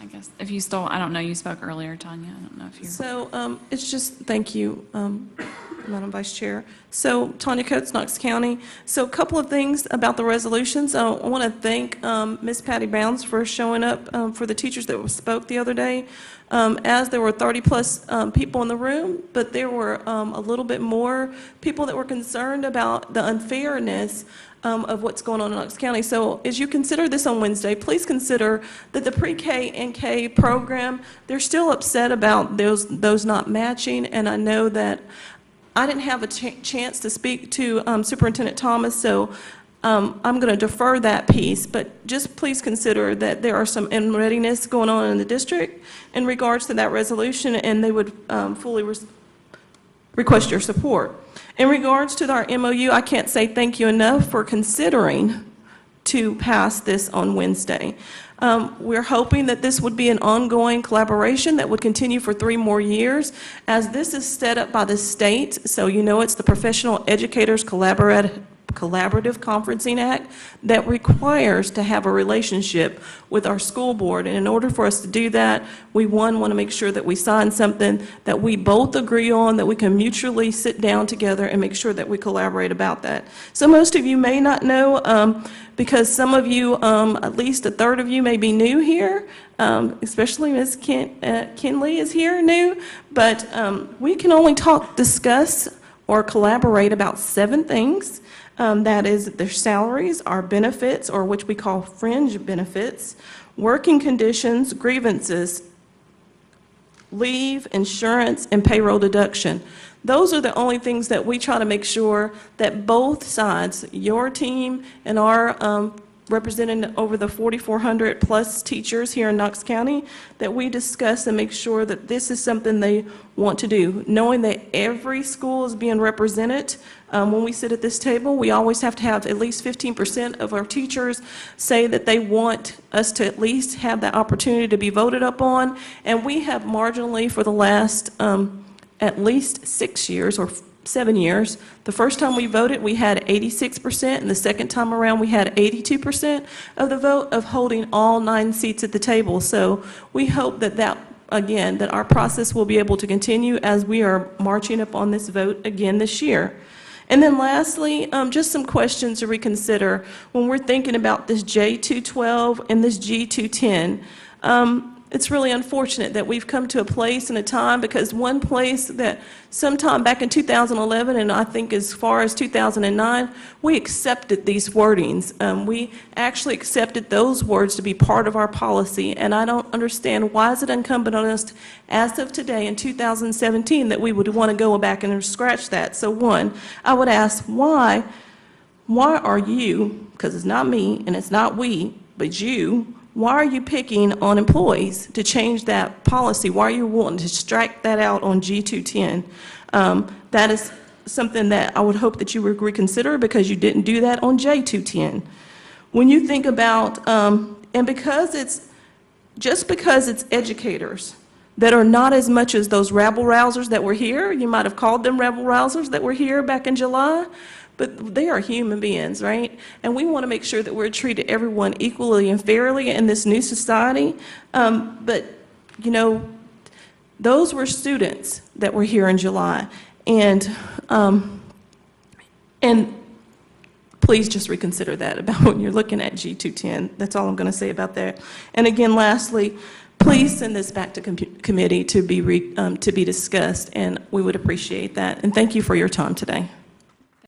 I guess, if you still, I don't know, you spoke earlier, Tanya. I don't know if you. So it's just, thank you, Madam Vice Chair. So Tanya Coats, Knox County. So a couple of things about the resolutions. I want to thank Ms. Patty Bounds for showing up for the teachers that spoke the other day. As there were 30-plus people in the room, but there were a little bit more people that were concerned about the unfairness of what's going on in Knox County. So as you consider this on Wednesday, please consider that the pre-K and K program, they're still upset about those not matching, and I know that I didn't have a chance to speak to Superintendent Thomas, so I'm going to defer that piece, but just please consider that there are some unreadiness going on in the district in regards to that resolution, and they would fully request your support. In regards to our MOU, I can't say thank you enough for considering to pass this on Wednesday. We're hoping that this would be an ongoing collaboration that would continue for 3 more years, as this is set up by the state. So you know it's the Professional Educators Collaborative Conferencing Act that requires to have a relationship with our school board. And in order for us to do that, we want to make sure that we sign something that we both agree on, that we can mutually sit down together and make sure that we collaborate about that. So most of you may not know, because some of you, at least a third of you may be new here, especially Ms. Kinley is here new, but we can only discuss or collaborate about 7 things. That is their salaries, our benefits, or which we call fringe benefits, working conditions, grievances, leave, insurance, and payroll deduction. Those are the only things that we try to make sure that both sides, your team and our representing over the 4,400 plus teachers here in Knox County, that we discuss and make sure that this is something they want to do. Knowing that every school is being represented, when we sit at this table, we always have to have at least 15% of our teachers say that they want us to at least have that opportunity to be voted up on. And we have marginally for the last at least 6 years or 7 years. The first time we voted, we had 86%, and the second time around, we had 82% of the vote of holding all 9 seats at the table. So we hope that again, that our process will be able to continue as we are marching up on this vote again this year. And then lastly, just some questions to reconsider when we're thinking about this J212 and this G210. It's really unfortunate that we've come to a place and a time, because one place that sometime back in 2011 and I think as far as 2009, we accepted these wordings. We actually accepted those words to be part of our policy, and I don't understand why is it incumbent on us as of today in 2017 that we would want to go back and scratch that. So one, I would ask why are you, because it's not me and it's not we, but you, why are you picking on employees to change that policy? Why are you wanting to strike that out on G210? That is something that I would hope that you would reconsider, because you didn't do that on J210. When you think about, and because it's educators that are not as much as those rabble-rousers that were here, you might have called them rabble-rousers that were here back in July, but they are human beings, right? And we want to make sure that we're treating everyone equally and fairly in this new society. But, you know, those were students that were here in July. And please just reconsider that about when you're looking at G210. That's all I'm going to say about that. And again, lastly, please send this back to committee to be discussed, and we would appreciate that. And thank you for your time today.